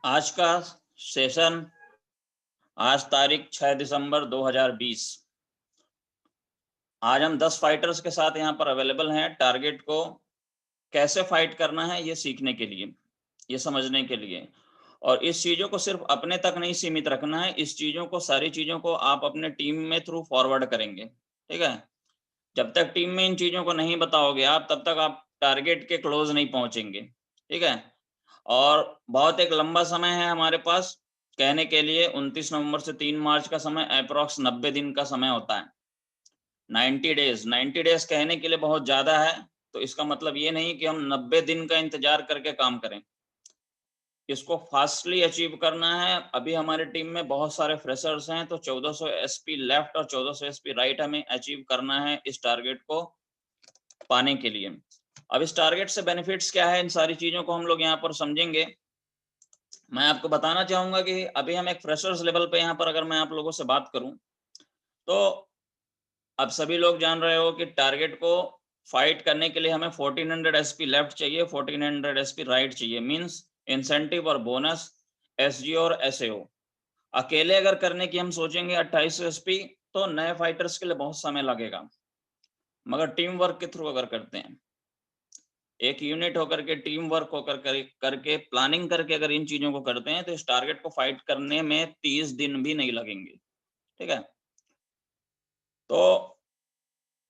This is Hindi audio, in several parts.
आज का सेशन आज तारीख 6 दिसंबर 2020। आज हम 10 फाइटर्स के साथ यहाँ पर अवेलेबल हैं टारगेट को कैसे फाइट करना है ये सीखने के लिए, ये समझने के लिए। और इस चीज़ों को सिर्फ अपने तक नहीं सीमित रखना है, इस चीज़ों को सारी चीज़ों को आप अपने टीम में थ्रू फॉरवर्ड करेंगे, ठीक है? जब तक टीम में इन चीज़ों को नहीं बताओगे आप, तब तक आप टारगेट के क्लोज़ नहीं पहुँचेंगे, ठीक है? और बहुत एक लंबा समय है हमारे पास कहने के लिए। 29 नवंबर से 3 मार्च का समय एप्रॉक्स 90 दिन का समय होता है। 90 डेज़ कहने के लिए बहुत ज़्यादा है, तो इसका मतलब ये नहीं कि हम 90 दिन का इंतज़ार करके काम करें। इसको फास्टली अचीव करना है। अभी हमारी टीम में बहुत सारे फ्रेशर्स हैं, तो 1400 एसपी लेफ्ट और 1400 एसपी राइट हमें अचीव करना है इस टारगेट को पाने के लिए। अब इस टारगेट से बेनिफिट्स क्या है, इन सारी चीज़ों को हम लोग यहाँ पर समझेंगे। मैं आपको बताना चाहूँगा कि अभी हम एक फ्रेशर्स लेवल पे यहाँ पर अगर मैं आप लोगों से बात करूँ, तो अब सभी लोग जान रहे हो कि टारगेट को फाइट करने के लिए हमें 1400 एसपी लेफ्ट चाहिए, 1400 एसपी राइट चाहिए। मींस इंसेंटिव और बोनस, एसजी और एसएओ। अकेले अगर करने की हम सोचेंगे 2800 एसपी, तो नए फाइटर्स के लिए बहुत समय लगेगा। मगर टीम वर्क के थ्रू अगर करते हैं, एक यूनिट होकर के, टीम वर्क होकर करके प्लानिंग करके अगर इन चीज़ों को करते हैं, तो इस टारगेट को फाइट करने में 30 दिन भी नहीं लगेंगे, ठीक है? तो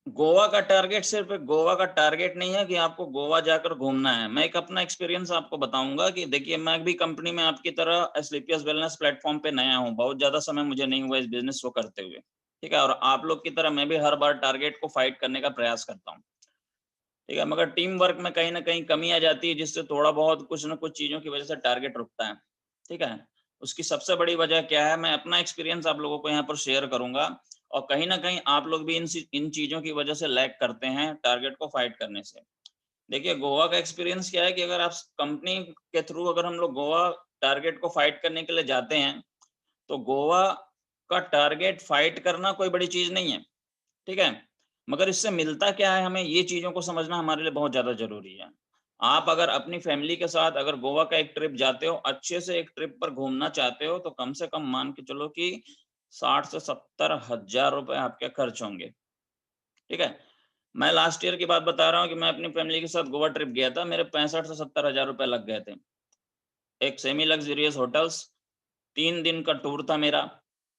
गोवा का टारगेट सिर्फ एक गोवा का टारगेट नहीं है कि आपको गोवा जाकर घूमना है। मैं एक अपना एक्सपीरियंस आपको बताऊँगा कि देखिए, मैं भी कंपनी में आपकी तरह एस्क्लेपियस वेलनेस प्लेटफ़ॉर्म पे नया हूँ, बहुत ज़्यादा समय मुझे नहीं हुआ इस बिज़नेस को करते हुए, ठीक है? और आप लोग की तरह मैं भी हर बार टारगेट को फाइट करने का प्रयास करता हूँ। ठीक है, मगर टीम वर्क में कहीं न कहीं कमी आ जाती है, जिससे थोड़ा बहुत कुछ न कुछ चीज़ों की वजह से टारगेट रुकता है, ठीक है? उसकी सबसे बड़ी वजह क्या है, मैं अपना एक्सपीरियंस आप लोगों को यहाँ पर शेयर करूँगा, और कहीं न कहीं आप लोग भी इन चीज़ों की वजह से लैग करते हैं टारगेट को फाइट करने से। देखिए, गोवा का एक्सपीरियंस क्या है कि अगर आप कंपनी के थ्रू अगर हम लोग गोवा टारगेट को फाइट करने के लिए जाते हैं, तो गोवा का टारगेट फाइट करना कोई बड़ी चीज़ नहीं है, ठीक है? मगर इससे मिलता क्या है हमें, ये चीज़ों को समझना हमारे लिए बहुत ज़्यादा ज़रूरी है। आप अगर अपनी फैमिली के साथ अगर गोवा का एक ट्रिप जाते हो, अच्छे से एक ट्रिप पर घूमना चाहते हो, तो कम से कम मान के चलो कि 60 से 70 हज़ार रुपए आपके खर्च होंगे, ठीक है? मैं लास्ट ईयर की बात बता रहा हूँ कि मैं अपनी फैमिली के साथ गोवा ट्रिप गया था, मेरे 65 से 70 हज़ार रुपए लग गए थे। एक सेमी लग्ज़रियस होटल्स, 3 दिन का टूर था मेरा,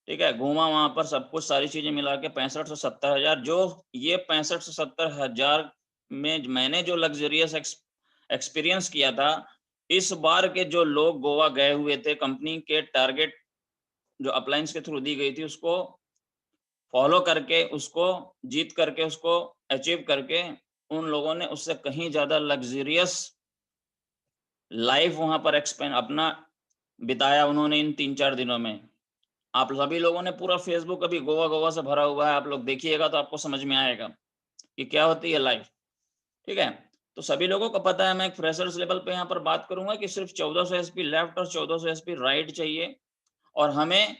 ठीक है? घूमा वहाँ पर सब कुछ, सारी चीज़ें मिला के 65 से 70 हज़ार, जो ये 65 से 70 हज़ार में मैंने जो लग्ज़रियस एक्सपीरियंस किया था, इस बार के जो लोग गोवा गए हुए थे, कंपनी के टारगेट जो अपलायंस के थ्रू दी गई थी, उसको फ़ॉलो करके, उसको जीत करके, उसको अचीव करके, उन लोगों ने उससे कहीं ज़्यादा लग्ज़रियस लाइफ़ वहाँ पर एक्सपेन अपना बिताया उन्होंने इन 3-4 दिनों में। आप सभी लोगों ने पूरा फ़ेसबुक अभी गोवा-गोवा से भरा हुआ है, आप लोग देखिएगा तो आपको समझ में आएगा कि क्या होती है लाइफ़, ठीक है? तो सभी लोगों को पता है, मैं एक फ्रेशर्स लेवल पे यहाँ पर बात करूँगा कि सिर्फ़ 1400 एसपी लेफ्ट और 1400 एसपी राइट चाहिए, और हमें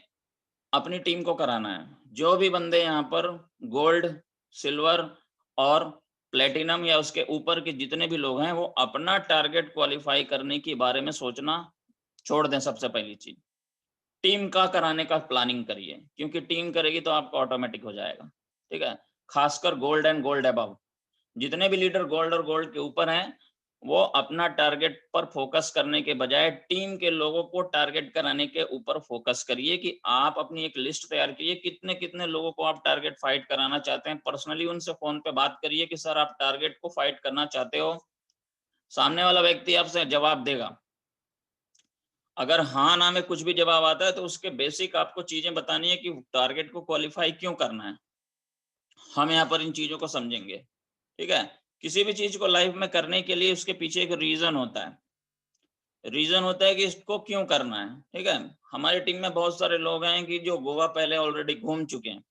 अपनी टीम को कराना है। जो भी बंदे यहाँ पर गोल्ड, सिल्वर और प्लैटिनम या उसके ऊपर के जितने भी लोग हैं, वो अपना टारगेट क्वालीफाई करने के बारे में सोचना छोड़ दें सबसे पहली चीज़। टीम का कराने का प्लानिंग करिए, क्योंकि टीम करेगी तो आपका ऑटोमेटिक हो जाएगा, ठीक है? खासकर गोल्ड एंड गोल्ड अबव, जितने भी लीडर गोल्ड और गोल्ड के ऊपर हैं, वो अपना टारगेट पर फोकस करने के बजाय टीम के लोगों को टारगेट कराने के ऊपर फोकस करिए कि आप अपनी एक लिस्ट तैयार कीजिए, कितने-कितने लोगों को आप टारगेट फाइट कराना चाहते हैं। पर्सनली उनसे फ़ोन पे बात करिए कि सर, आप टारगेट को फाइट करना चाहते हो? सामने वाला व्यक्ति आपसे जवाब देगा। अगर हाँ, ना में कुछ भी जवाब आता है, तो उसके बेसिक आपको चीज़ें बतानी है कि टारगेट को क्वालीफाई क्यों करना है। हम यहाँ पर इन चीज़ों को समझेंगे, ठीक है? किसी भी चीज़ को लाइफ़ में करने के लिए उसके पीछे एक रीज़न होता है। रीज़न होता है कि इसको क्यों करना है, ठीक है? हमारी टीम में बहुत सारे लोग हैं कि जो गोवा पहले ऑलरेडी घूम चुके हैं।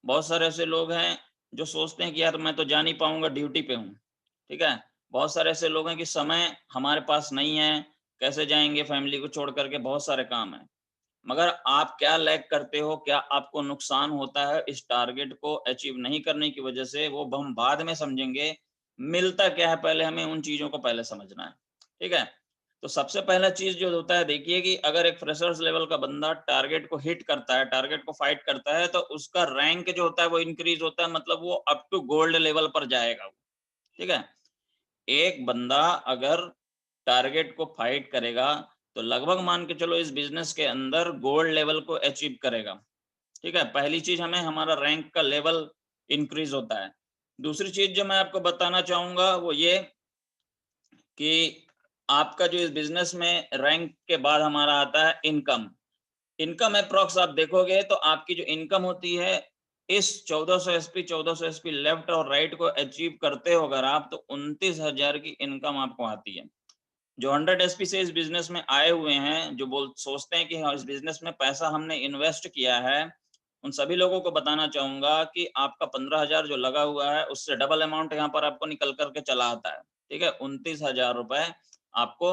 बहुत सारे ऐसे लोग हैं जो सोचते हैं कि यार, मैं तो जा नहीं पाऊँगा, ड्यूटी पे हूँ, ठीक है? बहुत सारे ऐसे लोग हैं कि समय हमारे पास नहीं है, कैसे जाएँगे, फैमिली को छोड़ कर के बहुत सारे काम हैं। मगर आप क्या लैग करते हो, क्या आपको नुकसान होता है इस टारगेट को अचीव नहीं करने की वजह से, वो हम बाद में समझेंगे। मिलता क्या है, पहले हमें उन चीज़ों को पहले समझना है, ठीक है? तो सबसे पहला चीज जो होता है, देखिए कि अगर एक फ्रेशर्स लेवल का बंदा टारगेट को हिट करता है, टारगेट को फाइट करता है, तो उसका रैंक जो होता है वो इंक्रीज होता है, मतलब वो अप टू गोल्ड लेवल पर जाएगा, ठीक है। एक बंदा अगर टारगेट को फाइट करेगा तो लगभग मान के चलो इस बिजनेस के अंदर गोल्ड लेवल को अचीव करेगा, ठीक है। पहली चीज हमें हमारा रैंक का लेवल इंक्रीज होता है। दूसरी चीज जो मैं आपको बताना चाहूंगा वो ये कि आपका जो इस बिजनेस में रैंक के बाद हमारा आता है इनकम। इनकम अप्रॉक्स आप देखोगे तो आपकी जो इनकम होती है इस 1400 एसपी 1400 एसपी लेफ्ट और राइट को अचीव करते हो अगर आप, तो 29,000 की इनकम आपको आती है। जो 100 एसपी से इस बिजनेस में आए हुए हैं, जो बोल सोचते हैं कि हाँ इस बिजनेस में पैसा हमने इन्वेस्ट किया है, उन सभी लोगों को बताना चाहूंगा कि आपका 15,000 जो लगा हुआ है उससे डबल अमाउंट यहाँ पर आपको निकल करके चला आता है, ठीक है। 29,000 रुपए आपको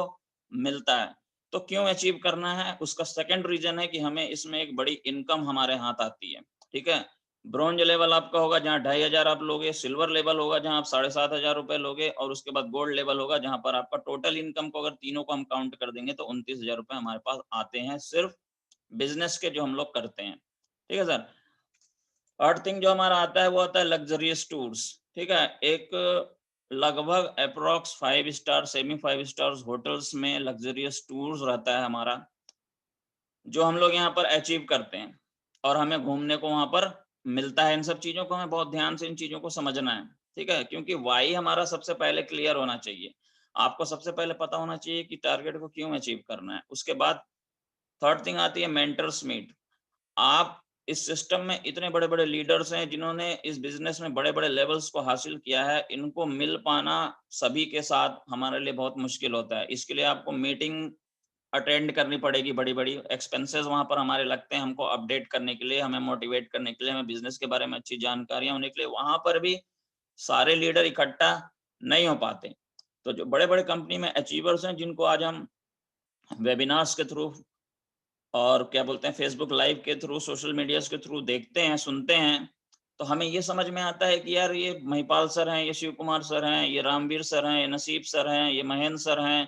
मिलता है। तो क्यों अचीव करना है, उसका सेकंड रीजन है कि हमें इसमें एक बड़ी इनकम हमारे हाथ आती है, ठीक है। ब्रॉन्ज लेवल आपका होगा जहाँ 2,500 आप लोगे, सिल्वर लेवल होगा जहाँ आप 7,500 रुपए लोगे, और उसके बाद गोल्ड लेवल होगा जहाँ पर आपका टोटल इनकम को अगर तीनों को हम काउंट कर देंगे तो 29,000 रुपए हमारे पास आते हैं सिर्फ बिजनेस के जो हम लोग करते हैं, ठीक है सर। थर्ड थिंग जो हमारा आता है वो आता है लग्जरियस टूर्स, ठीक है। एक लगभग approx 5 star semi 5 star hotels में लग्जरियस टूर्स रहता है हमारा, जो हम लोग यहाँ पर अचीव करते हैं और हमें घूमने को वहां पर मिलता है। इन सब चीजों को हमें बहुत ध्यान से इन चीजों को समझना है, ठीक है, क्योंकि वाई हमारा सबसे पहले क्लियर होना चाहिए। आपको सबसे पहले पता होना चाहिए कि टारगेट को क्यों अचीव करना है। उसके बाद थर्ड थिंग आती है मेंटर्स मीट। आप इस सिस्टम में इतने बड़े बड़े लीडर्स हैं जिन्होंने इस बिजनेस में बड़े बड़े लेवल्स को हासिल किया है, इनको मिल पाना सभी के साथ हमारे लिए बहुत मुश्किल होता है। इसके लिए आपको मीटिंग अटेंड करनी पड़ेगी, बड़ी-बड़ी एक्सपेंसेस वहाँ पर हमारे लगते हैं हमको अपडेट करने के लिए, हमें मोटिवेट करने के लिए, हमें बिज़नेस के बारे में अच्छी जानकारियाँ होने के लिए, वहाँ पर भी सारे लीडर इकट्ठा नहीं हो पाते। तो जो बड़े-बड़े कंपनी में अचीवर्स हैं जिनको आज हम वेबिनार्स के थ्रू और क्या बोलते हैं फेसबुक लाइव के थ्रू, सोशल मीडियाज़ के थ्रू देखते हैं, सुनते हैं, तो हमें ये समझ में आता है कि यार ये महिपाल सर हैं, ये शिव कुमार सर हैं, ये रामवीर सर हैं, ये नसीब सर हैं, ये महेंद्र सर हैं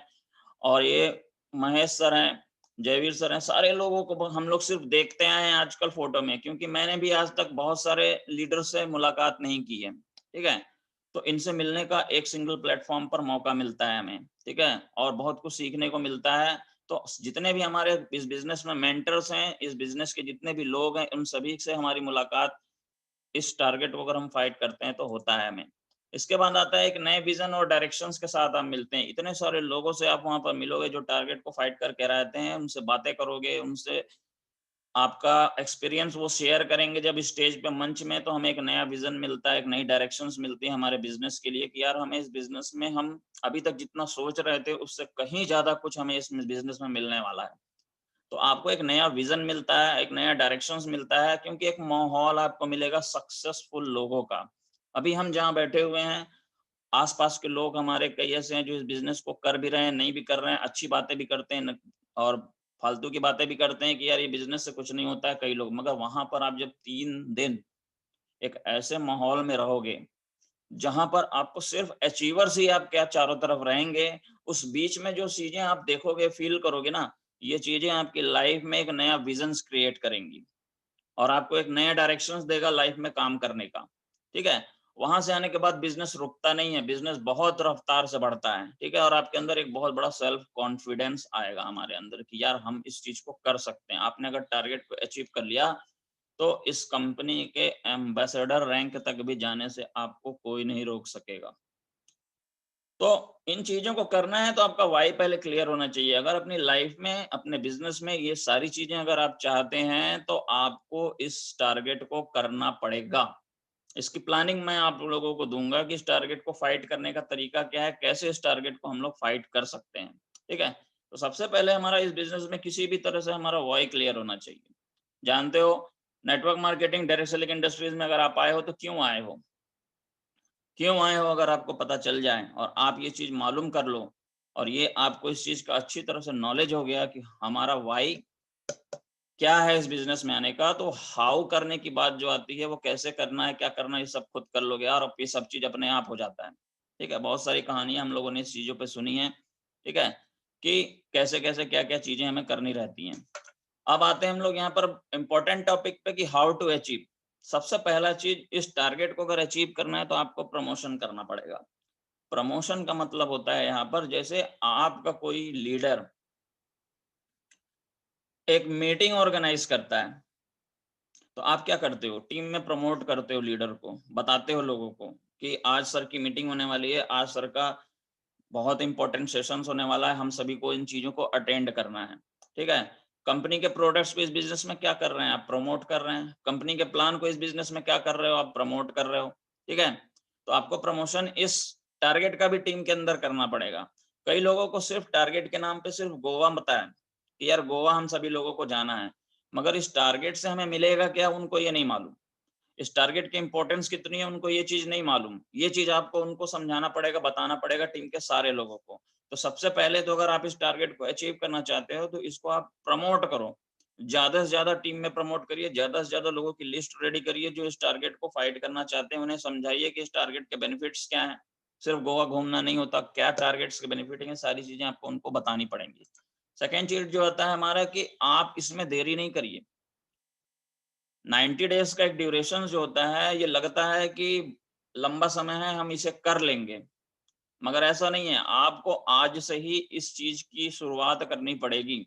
और ये महेश सर हैं, जयवीर सर हैं, सारे लोगों को हम लोग सिर्फ देखते आए हैं आजकल फोटो में, क्योंकि मैंने भी आज तक बहुत सारे लीडर से मुलाकात नहीं की है, ठीक है। तो इनसे मिलने का एक सिंगल प्लेटफॉर्म पर मौका मिलता है हमें, ठीक है, और बहुत कुछ सीखने को मिलता है। तो जितने भी हमारे इस बिजनेस में मेंटर्स हैं, इस बिजनेस के जितने भी लोग हैं, उन सभी से हमारी मुलाकात इस टारगेट को अगर हम फाइट करते हैं तो होता है हमें। इसके बाद आता है एक नए विजन और डायरेक्शंस के साथ आप मिलते हैं। इतने सारे लोगों से आप वहाँ पर मिलोगे जो टारगेट को फाइट करके रहते हैं, उनसे बातें करोगे, उनसे आपका एक्सपीरियंस वो शेयर करेंगे जब स्टेज पे मंच में, तो हमें एक नया विजन मिलता है, एक नई डायरेक्शंस मिलती है हमारे बिजनेस के लिए कि यार हमें इस बिजनेस में हम अभी तक जितना सोच रहे थे उससे कहीं ज़्यादा कुछ हमें इस बिजनेस में मिलने वाला है। तो आपको एक नया विजन मिलता है, एक नया डायरेक्शंस मिलता है, क्योंकि एक माहौल आपको मिलेगा सक्सेसफुल लोगों का। अभी हम जहाँ बैठे हुए हैं, आस-पास के लोग हमारे कई ऐसे हैं जो इस बिज़नेस को कर भी रहे हैं, नहीं भी कर रहे हैं, अच्छी बातें भी करते हैं न और फालतू की बातें भी करते हैं कि यार ये बिज़नेस से कुछ नहीं होता है कई लोग। मगर वहाँ पर आप जब 3 दिन एक ऐसे माहौल में रहोगे, जहाँ पर आपको सिर्फ़ अचीवर्स ही आप क्या चारों तरफ रहेंगे, उस बीच में जो चीज़ें आप देखोगे, फ़ील करोगे ना, ये चीज़ें आपकी लाइफ़ में एक नया विज़न्स क्रिएट करेंगी। और आपको एक नया डायरेक्शंस देगा लाइफ में काम करने का, ठीक है? वहाँ से आने के बाद बिज़नेस रुकता नहीं है, बिज़नेस बहुत रफ्तार से बढ़ता है, ठीक है? और आपके अंदर एक बहुत बड़ा सेल्फ कॉन्फिडेंस आएगा हमारे अंदर कि यार हम इस चीज़ को कर सकते हैं। आपने अगर टारगेट को अचीव कर लिया, तो इस कंपनी के एम्बेसडर रैंक तक भी जाने से आपको कोई नहीं रोक सकेगा। तो इन चीज़ों को करना है तो आपका व्हाय पहले क्लियर होना चाहिए। अगर अपनी लाइफ में, अपने बिज़नेस में ये सारी चीज़ें अगर आप चाहते हैं, तो आपको इस टारगेट को करना पड़ेगा। इसकी प्लानिंग मैं आप लोगों को दूँगा कि इस टारगेट को फाइट करने का तरीका क्या है, कैसे इस टारगेट को हम लोग फाइट कर सकते हैं, ठीक है? तो सबसे पहले हमारा इस बिज़नेस में किसी भी तरह से हमारा व्हाय क्लियर होना चाहिए। जानते हो, network marketing, direct selling industries में अगर आप आए हो, तो क्यों आए हो? क्यों आए हो अगर आपको पता चल जाए और आप ये चीज़ मालूम कर लो और ये आपको इस चीज़ का अच्छी तरह से नॉलेज हो गया कि हमारा व्हाय क्या है इस बिज़नेस में आने का, तो हाउ करने की बात जो आती है वो कैसे करना है, क्या करना है, ये सब खुद कर लोगे यार, अब ये सब चीज़ अपने आप हो जाता है। ठीक है? बहुत सारी कहानियाँ हम लोगों ने इस चीज़ों पे सुनी हैं, ठीक है? कि कैसे कैसे क्या क्या चीजें हमें करनी रहती हैं। अब आते हैं हम लोग यहाँ पर इम्पोर्टेंट टॉपिक पे कि हाउ टू अचीव। सबसे पहला चीज, इस टारगेट को अगर अचीव करना है तो आपको प्रमोशन करना पड़ेगा। प्रमोशन का मतलब होता है यहाँ पर, जैसे आपका कोई लीडर एक मीटिंग ऑर्गेनाइज करता है, तो आप क्या करते हो, टीम में प्रमोट करते हो लीडर को, बताते हो लोगों को कि आज सर की मीटिंग होने वाली है, आज सर का बहुत इंपॉर्टेंट सेशंस होने वाला है, हम सभी को इन चीजों को अटेंड करना है। ठीक है, कंपनी के प्रोडक्ट्स को इस बिजनेस में क्या कर रहे हैं, आप प्रमोट कर रहे हैं। कंपनी के प्लान को इस बिजनेस में क्या कर रहे हो, आप प्रमोट कर रहे हो। ठीक है, तो आपको प्रमोशन इस टारगेट का भी टीम के अंदर करना पड़ेगा। कई लोगों को सिर्फ टारगेट के नाम पे सिर्फ गोवा पता है कि यार गोवा हम सभी लोगों को जाना है, मगर इस टारगेट से हमें मिलेगा क्या, उनको ये नहीं मालूम। इस टारगेट की इंपॉर्टेंस कितनी है, उनको ये चीज नहीं मालूम। ये चीज आपको उनको समझाना पड़ेगा, बताना पड़ेगा टीम के सारे लोगों को। तो सबसे पहले तो अगर आप इस टारगेट को अचीव करना चाहते हो तो इसको आप प्रमोट करो, ज्यादा से ज्यादा टीम में प्रमोट करिए, ज्यादा से ज्यादा लोगों की लिस्ट रेडी करिए जो इस टारगेट को फाइट करना चाहते हैं। उन्हें समझाइए कि इस टारगेट के बेनिफिट्स क्या हैं। सिर्फ गोवा घूमना नहीं होता, क्या टारगेट्स के बेनिफिट हैं, सारी चीजें आपको उनको बतानी पड़ेंगी। सेकेंड चीज जो होता है हमारा, कि आप इसमें देरी नहीं करिए। 90 डेज का एक ड्यूरेशन जो होता है, ये लगता है कि लंबा समय है, हम इसे कर लेंगे, मगर ऐसा नहीं है। आपको आज से ही इस चीज की शुरुआत करनी पड़ेगी।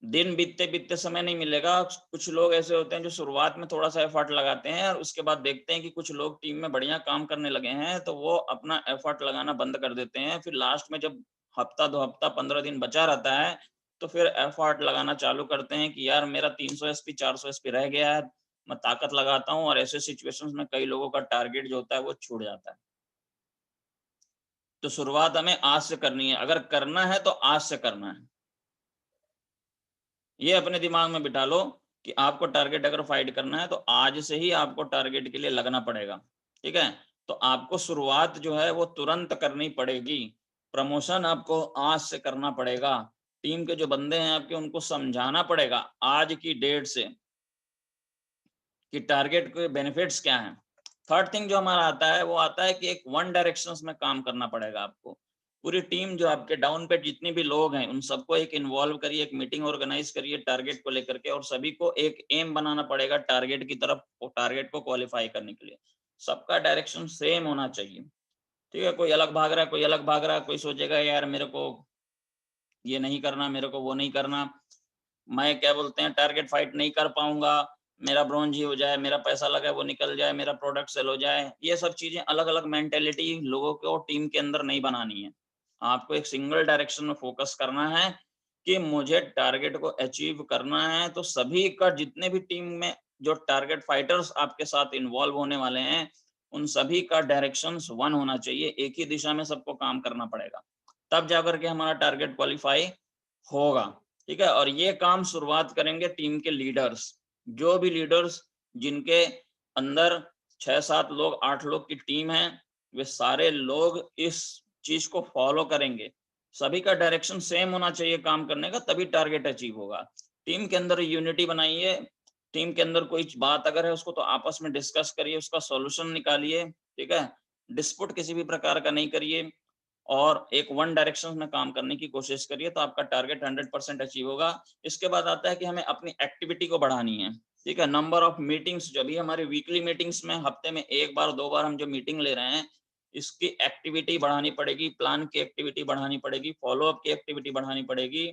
दिन बीतते बीतते समय नहीं मिलेगा। कुछ लोग ऐसे होते हैं जो शुरुआत में थोड़ा सा एफर्ट लगाते हैं और उसके बाद देखते हैं कि कुछ लोग टीम में बढ़िया काम करने लगे हैं, तो वो अपना एफर्ट लगाना बंद कर देते हैं। फिर लास्ट में जब हफ्ता 2 हफ्ता 15 दिन बचा रहता है, तो फिर एफर्ट लगाना चालू करते हैं कि यार मेरा 300 एसपी 400 एसपी रह गया है, मैं ताकत लगाता हूँ। और ऐसे सिचुएशंस में कई लोगों का टारगेट जो होता है वो छूट जाता है। तो शुरुआत हमें आज से करनी है, अगर करना है तो आज से करना है। ये अपने दिमाग में बिठा लो कि आपको टारगेट अगर फाइट करना है तो आज से ही आपको टारगेट के लिए लगना पड़ेगा। ठीक है, तो आपको शुरुआत जो है वो तुरंत करनी पड़ेगी। प्रमोशन आपको आज से करना पड़ेगा। टीम के जो बंदे हैं आपके, उनको समझाना पड़ेगा आज की डेट से कि टारगेट के बेनिफिट्स क्या हैं। थर्ड थिंग जो हमारा आता है, वो आता है कि एक वन डायरेक्शंस में काम करना पड़ेगा आपको। पूरी टीम जो आपके डाउन पे जितने भी लोग हैं, उन सबको एक इन्वॉल्व करिए, एक मीटिंग ऑर्गेनाइज करिए टारगेट को लेकर के, और सभी को एक एम बनाना पड़ेगा टारगेट की तरफ, टारगेट को क्वालिफाई करने के लिए। सबका डायरेक्शन सेम होना चाहिए। ठीक है, कोई अलग भाग रहा है, कोई अलग भाग रहा है, कोई सोचेगा यार मेरे को ये नहीं करना, मेरे को वो नहीं करना, मैं क्या बोलते हैं टारगेट फाइट नहीं कर पाऊंगा, मेरा ब्रॉन्ज ही हो जाए, मेरा पैसा लगा है वो निकल जाए, मेरा प्रोडक्ट सेल हो जाए। ये सब चीजें, अलग अलग मेंटेलिटी लोगों को टीम के अंदर नहीं बनानी है। आपको एक सिंगल डायरेक्शन में फोकस करना है कि मुझे टारगेट को अचीव करना है। तो सभी का, जितने भी टीम में जो टारगेट फाइटर्स आपके साथ इन्वॉल्व होने वाले हैं, उन सभी का डायरेक्शन वन होना चाहिए, एक ही दिशा में सबको काम करना पड़ेगा, तब जाकर के हमारा टारगेट क्वालिफाई होगा। ठीक है, और ये काम शुरुआत करेंगे टीम के लीडर्स। जो भी लीडर्स जिनके अंदर 6 7 लोग 8 लोग की टीम है, वे सारे लोग इस चीज को फॉलो करेंगे। सभी का डायरेक्शन सेम होना चाहिए काम करने का, तभी टारगेट अचीव होगा। टीम के अंदर यूनिटी बनाइए। टीम के अंदर कोई बात अगर है, उसको तो आपस में डिस्कस करिए, उसका सॉल्यूशन निकालिए। ठीक है, डिस्प्यूट किसी भी प्रकार का नहीं करिए, और एक वन डायरेक्शन में काम करने की कोशिश करिए, तो आपका टारगेट 100% अचीव होगा। इसके बाद आता है कि हमें अपनी एक्टिविटी को बढ़ानी है। ठीक है, नंबर ऑफ मीटिंग्स, जो भी हमारी वीकली मीटिंग्स में हफ्ते में 1 बार 2 बार हम जो मीटिंग ले रहे हैं, इसकी एक्टिविटी बढ़ानी पड़ेगी, प्लान की एक्टिविटी बढ़ानी पड़ेगी, फॉलोअप की एक्टिविटी बढ़ानी पड़ेगी,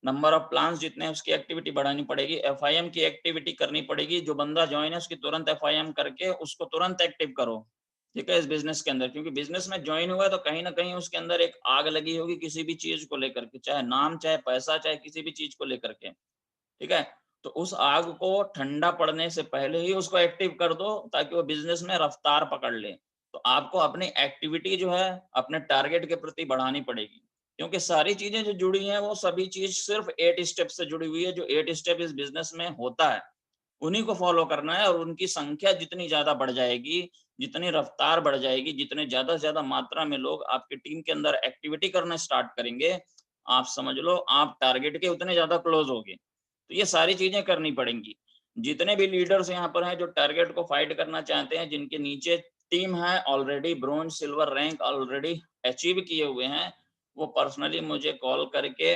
नंबर ऑफ प्लान्स जितने हैं उसकी एक्टिविटी बढ़ानी पड़ेगी, एफआईएम की एक्टिविटी करनी पड़ेगी। जो बंदा ज्वाइन है उसकी तुरंत एफआईएम करके उसको तुरंत एक्टिव करो। ठीक है, इस बिजनेस के अंदर, क्योंकि बिजनेस में ज्वाइन हुआ है तो कहीं ना कहीं उसके अंदर एक आग लगी होगी किसी भी चीज को लेकर के, चाहे नाम, चाहे पैसा, चाहे किसी भी चीज को लेकर के। ठीक है, तो उस आग को ठंडा पड़ने से पहले ही उसको एक्टिव कर दो, ताकि वो बिजनेस में रफ्तार पकड़ ले। तो आपको अपनी एक्टिविटी जो है अपने टारगेट के प्रति बढ़ानी पड़ेगी, क्योंकि सारी चीजें जो जुड़ी हैं वो सभी चीज सिर्फ 8 स्टेप से जुड़ी हुई है। जो 8 स्टेप इस बिजनेस में होता है, उन्हीं को फॉलो करना है। और उनकी संख्या जितनी ज्यादा बढ़ जाएगी, जितनी रफ्तार बढ़ जाएगी, जितने ज्यादा से ज्यादा मात्रा में लोग आपकी टीम के अंदर एक्टिविटी करना स्टार्ट करेंगे, आप समझ लो आप टारगेट के उतने ज्यादा क्लोज होगे। तो ये सारी चीजें करनी पड़ेंगी। जितने भी लीडर्स यहाँ पर हैं जो टारगेट को फाइट करना चाहते हैं, जिनके नीचे टीम है already bronze silver rank already achieve किए हुए हैं, वो पर्सनली मुझे कॉल करके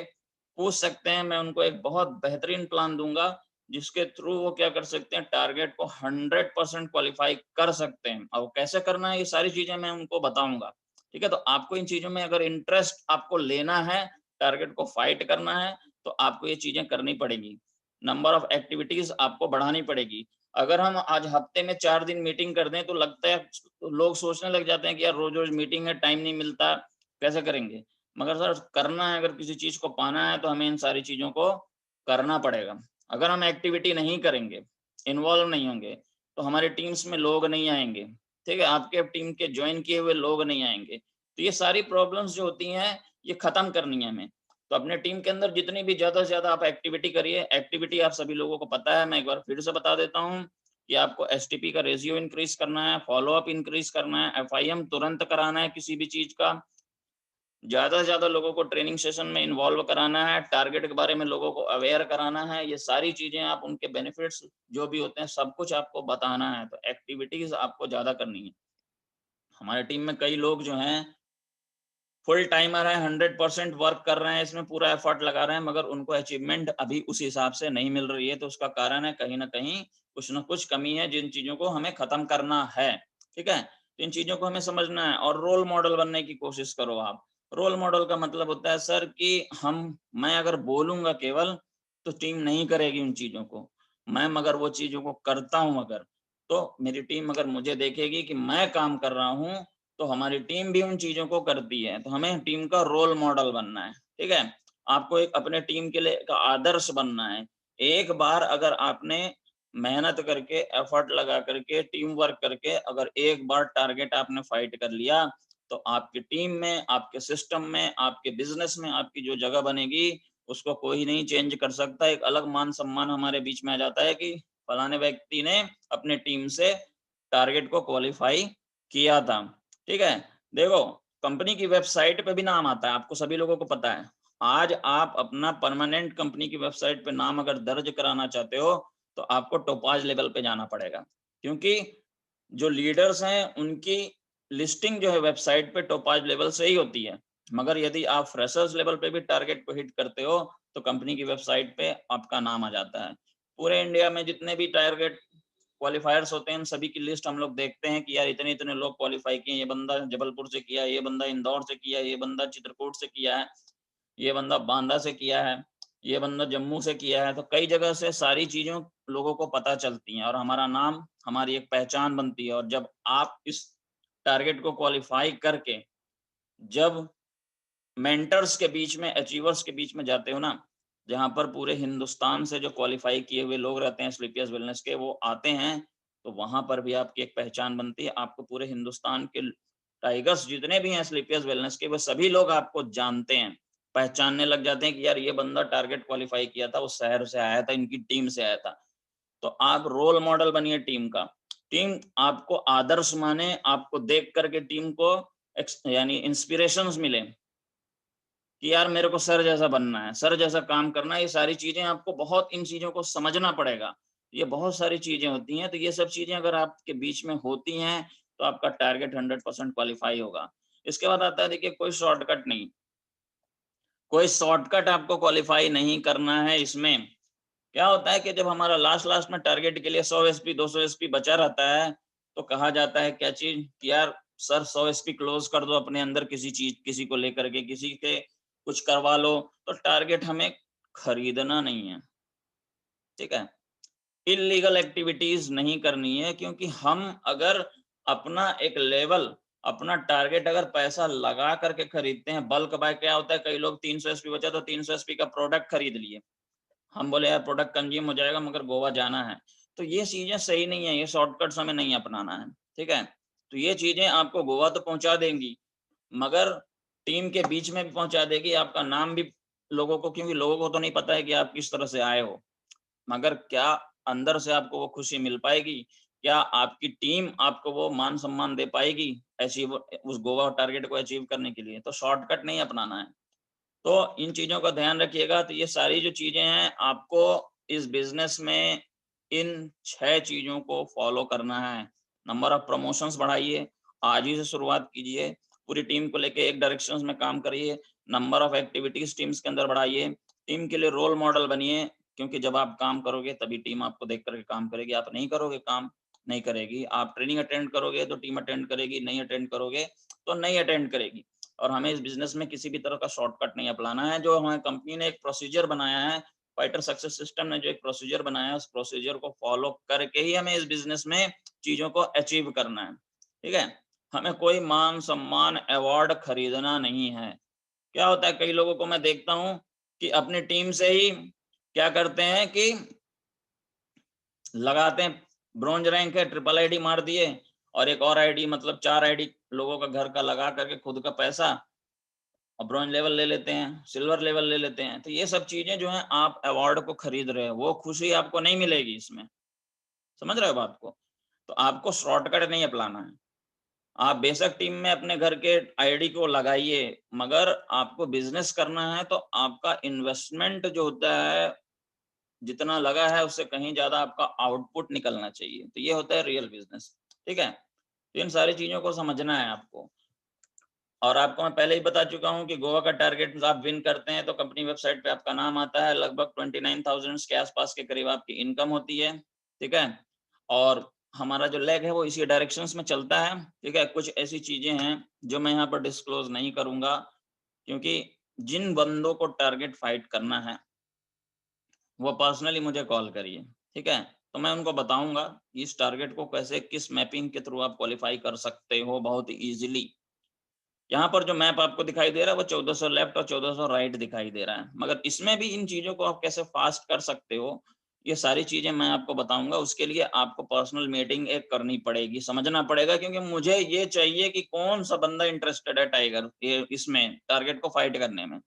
पूछ सकते हैं। मैं उनको एक बहुत बेहतरीन प्लान दूंगा जिसके थ्रू वो क्या कर सकते हैं, टारगेट को 100% क्वालिफाई कर सकते हैं। और कैसे करना है ये सारी चीजें मैं उनको बताऊंगा। ठीक है, तो आपको इन चीजों में अगर इंटरेस्ट आपको लेना है, टारगेट को फाइट करना है, तो आपको ये चीजें करनी पड़ेगी। नंबर ऑफ एक्टिविटीज आपको बढ़ानी पड़ेगी। अगर हम आज हफ्ते में 4 दिन मीटिंग कर दें तो लगता है, लोग सोचने लग जाते हैं कि यार रोज रोज मीटिंग है, टाइम नहीं मिलता, कैसे करेंगे। मगर सर करना है, अगर किसी चीज को पाना है तो हमें इन सारी चीजों को करना पड़ेगा। अगर हम एक्टिविटी नहीं करेंगे, इन्वॉल्व नहीं होंगे, तो हमारी टीम्स में लोग नहीं आएंगे। ठीक है, आपके टीम के ज्वाइन किए हुए लोग नहीं आएंगे। तो ये सारी प्रॉब्लम्स जो होती हैं, ये खत्म करनी है हमें। तो अपने टीम के अंदर जितनी भी ज्यादा से ज्यादा आप एक्टिविटी करिए। एक्टिविटी आप सभी लोगों को पता है, मैं एक बार फिर से बता देता हूँ कि आपको एसटीपी का रेशियो इंक्रीज करना है, फॉलोअप इंक्रीज करना है, एफआईएम तुरंत कराना है किसी भी चीज का, ज्यादा से ज्यादा लोगों को ट्रेनिंग सेशन में इन्वॉल्व कराना है, टारगेट के बारे में लोगों को अवेयर कराना है। ये सारी चीजें आप उनके बेनिफिट्स जो भी होते हैं सब कुछ आपको बताना है। तो एक्टिविटीज आपको ज्यादा करनी है। हमारे टीम में कई लोग जो हैं फुल टाइमर है, 100% वर्क कर रहे हैं, इसमें पूरा एफर्ट लगा रहे हैं, मगर उनको अचीवमेंट अभी उस हिसाब से नहीं मिल रही है। तो उसका कारण है कहीं ना कहीं कुछ ना कुछ कमी है, जिन चीजों को हमें खत्म करना है। ठीक है, तो इन चीजों को हमें समझना है और रोल मॉडल बनने की कोशिश करो आप। रोल मॉडल का मतलब होता है सर कि मैं अगर बोलूंगा केवल तो टीम नहीं करेगी उन चीजों को। मैं मगर वो चीजों को करता हूं अगर, तो मेरी टीम अगर मुझे देखेगी कि मैं काम कर रहा हूं, तो हमारी टीम भी उन चीजों को करती है। तो हमें टीम का रोल मॉडल बनना है। ठीक है, आपको एक अपने टीम के लिए एक आदर्श बनना है। एक बार अगर आपने मेहनत करके, एफर्ट लगा करके, टीम वर्क करके अगर एक बार टारगेट आपने फाइट कर लिया, तो आपकी टीम में, आपके सिस्टम में, आपके बिजनेस में आपकी जो जगह बनेगी उसको कोई नहीं चेंज कर सकता। एक अलग मान सम्मान हमारे बीच में आ जाता है कि फलाने व्यक्ति ने अपने टीम से टारगेट को क्वालिफाई किया था। ठीक है, देखो कंपनी की वेबसाइट पे भी नाम आता है, आपको सभी लोगों को पता है। आज आप अपना परमानेंट कंपनी की वेबसाइट पे नाम अगर दर्ज कराना चाहते हो तो आपको टोपाज लेवल पे जाना पड़ेगा, क्योंकि जो लीडर्स हैं उनकी लिस्टिंग जो है वेबसाइट पे टोपाज लेवल से ही होती है। मगर यदि आप फ्रेशर्स लेवल पे भी टारगेट को हिट करते हो तो कंपनी की वेबसाइट पे आपका नाम आ जाता है। पूरे इंडिया में जितने भी टारगेट क्वालिफायर्स होते हैं सभी की लिस्ट हम लोग देखते हैं कि यार इतने इतने लोग क्वालिफाई किए, ये बंदा जबलपुर से किया, ये बंदा इंदौर से किया, ये बंदा चित्रकूट से किया है, ये बंदा बांदा से किया है, ये बंदा जम्मू से किया है। तो कई जगह से सारी चीजों लोगों को पता चलती हैं और हमारा नाम, हमारी एक पहचान बनती है। और जब आप इस टारगेट को क्वालिफाई करके जब मेंटर्स के बीच में, अचीवर्स के बीच में जाते हो ना, जहां पर पूरे हिंदुस्तान से जो क्वालिफाई किए हुए लोग रहते हैं स्लीपियस वेलनेस के, वो आते हैं, तो वहां पर भी आपकी एक पहचान बनती है। आपको पूरे हिंदुस्तान के टाइगर्स जितने भी हैं स्लीपियस वेलनेस के, वो सभी लोग आपको जानते हैं, पहचानने लग जाते हैं कि यार ये बंदा टारगेट क्वालिफाई किया था, उस शहर से आया था, इनकी टीम से आया था। तो आप रोल मॉडल बनिए टीम का। टीम आपको आदर्श माने, आपको देख करके टीम को यानी इंस्पिरेशंस मिले कि यार मेरे को सर जैसा बनना है, सर जैसा काम करना है। ये सारी चीजें आपको बहुत, इन चीजों को समझना पड़ेगा। ये बहुत सारी चीजें होती हैं। तो ये सब चीजें अगर आपके बीच में होती हैं तो आपका टारगेट 100% क्वालिफाई होगा। इसके बाद आता है, देखिए कोई शॉर्टकट नहीं, कोई शॉर्टकट आपको क्वालिफाई नहीं करना है। इसमें क्या होता है कि जब हमारा लास्ट लास्ट में टारगेट के लिए 100 एसपी 200 एसपी बचा रहता है, तो कहा जाता है क्या चीज कि यार सर 100 एसपी क्लोज कर दो अपने अंदर, किसी चीज, किसी को लेकर के, किसी के कुछ करवा लो। तो टारगेट हमें खरीदना नहीं है। ठीक है, इलीगल एक्टिविटीज नहीं करनी है, क्योंकि हम अगर अपना एक लेवल, अपना टारगेट अगर पैसा लगा करके खरीदते हैं बल्क बाय, क्या होता है कई लोग 300 एसपी बचा तो 300 एसपी का प्रोडक्ट खरीद लिए। हम बोले यार प्रोडक्ट कंज्यूम हो जाएगा मगर गोवा जाना है। तो ये चीजें सही नहीं है, ये शॉर्टकट्स हमें नहीं अपनाना है। ठीक है, तो ये चीजें आपको गोवा तो पहुंचा देंगी, मगर टीम के बीच में भी पहुंचा देगी, आपका नाम भी लोगों को, क्योंकि लोगों को तो नहीं पता है कि आप किस तरह से आए हो, मगर क्या अंदर से आपको वो खुशी मिल पाएगी, क्या आपकी टीम आपको वो मान सम्मान दे पाएगी अचीव, उस गोवा टारगेट को अचीव करने के लिए। तो शॉर्टकट नहीं अपनाना है। तो इन चीजों का ध्यान रखिएगा। तो ये सारी जो चीजें हैं आपको इस बिजनेस में इन 6 चीजों को फॉलो करना है। नंबर ऑफ प्रमोशंस बढ़ाइए, आज ही से शुरुआत कीजिए। पूरी टीम को लेके एक डायरेक्शन में काम करिए, नंबर ऑफ एक्टिविटीज टीम्स के अंदर बढ़ाइए, टीम के लिए रोल मॉडल बनिए, क्योंकि जब आप काम करोगे तभी टीम आपको देख करके काम करेगी। आप नहीं करोगे काम नहीं करेगी। आप ट्रेनिंग अटेंड करोगे तो टीम अटेंड करेगी, नहीं अटेंड करोगे तो नहीं अटेंड करेगी। और हमें इस बिजनेस में किसी भी तरह का शॉर्टकट नहीं अपनाना है। जो हमारी कंपनी ने एक प्रोसीजर बनाया है, फाइटर सक्सेस सिस्टम ने जो एक प्रोसीजर बनाया है, उस प्रोसीजर को फॉलो करके ही हमें इस बिजनेस में चीजों को अचीव करना है। ठीक है, हमें कोई मान सम्मान अवार्ड खरीदना नहीं है। क्या होता है, कई लोगों को मैं देखता हूं कि अपनी टीम से ही क्या करते हैं कि लगाते हैं ब्रॉन्ज रैंक है, ट्रिपल आईडी मार दिए, और एक और आईडी मतलब 4 आईडी लोगों का घर का लगा करके खुद का पैसा और ब्रॉन्ज लेवल ले लेते हैं, सिल्वर लेवल ले लेते हैं। तो ये सब चीजें जो हैं, आप अवार्ड को खरीद रहे हो, वो खुशी आपको नहीं मिलेगी इसमें। समझ रहे हो बात को? तो आपको शॉर्टकट नहीं अपनाना है। आप बेशक टीम में अपने घर के आईडी को लगाइए, मगर आपको बिजनेस करना है तो आपका इन्वेस्टमेंट जो होता है, जितना लगा है उससे कहीं ज्यादा आपका आउटपुट निकलना चाहिए। तो ये होता है रियल बिजनेस। ठीक है, तो इन सारी चीजों को समझना है आपको। और आपको मैं पहले ही बता चुका हूं कि गोवा का टारगेट आप विन करते हैं तो कंपनी वेबसाइट पे आपका नाम आता है, लगभग 29,000 के आसपास के करीब आपकी इनकम होती है। ठीक है, और हमारा जो लेग है वो इसी डायरेक्शंस में चलता है। ठीक है, कुछ ऐसी चीजें हैं जो मैं यहाँ पर डिस्क्लोज नहीं करूंगा, क्योंकि जिन बंदों को टारगेट फाइट करना है वो पर्सनली मुझे कॉल करिए। ठीक है, तो मैं उनको बताऊंगा इस टारगेट को कैसे, किस मैपिंग के थ्रू आप क्वालिफाई कर सकते हो बहुत इजीली। यहाँ पर जो मैप आपको दिखाई दे रहा है वो 1400 लेफ्ट और 1400 राइट दिखाई दे रहा है, मगर इसमें भी इन चीजों को आप कैसे फास्ट कर सकते हो, ये सारी चीजें मैं आपको बताऊंगा। उसके लिए आपको पर्सनल मीटिंग एक करनी पड़ेगी, समझना पड़ेगा, क्योंकि मुझे ये चाहिए कि कौन सा बंदा इंटरेस्टेड है टाइगर ये इसमें टारगेट को फाइट करने में,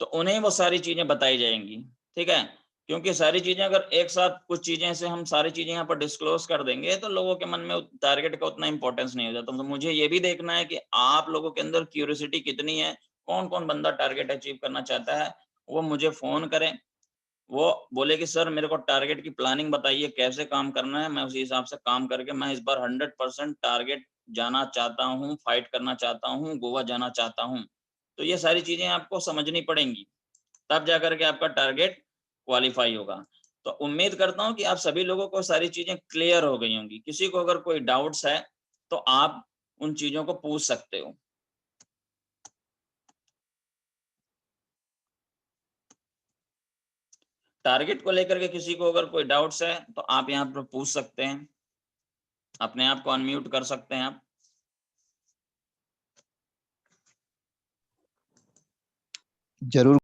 तो उन्हें वो सारी चीजें बताई जाएंगी। ठीक है, क्योंकि सारी चीजें अगर एक साथ कुछ चीजें से हम सारी चीजें यहाँ पर डिस्क्लोज कर देंगे तो लोगों के मन में टारगेट का उतना इंपॉर्टेंस नहीं हो जाता। तो मुझे ये भी देखना है कि आप लोगों के अंदर क्यूरियोसिटी कितनी है, कौन कौन बंदा टारगेट अचीव करना चाहता है, वो मुझे फोन करें, वो बोले कि सर मेरे को टारगेट की प्लानिंग बताइए, कैसे काम करना है, मैं उसी हिसाब से काम करके मैं इस बार 100% टारगेट जाना चाहता हूँ, फाइट करना चाहता हूँ, गोवा जाना चाहता हूँ। तो ये सारी चीजें आपको समझनी पड़ेंगी, तब जाकर के आपका टारगेट क्वालिफाई होगा। तो उम्मीद करता हूं कि आप सभी लोगों को सारी चीजें क्लियर हो गई होंगी। किसी को अगर कोई डाउट्स है तो आप उन चीजों को पूछ सकते हो। टारगेट को लेकर के किसी को अगर कोई डाउट्स है तो आप यहाँ पर पूछ सकते हैं, अपने आप को अनम्यूट कर सकते हैं आप। जरूर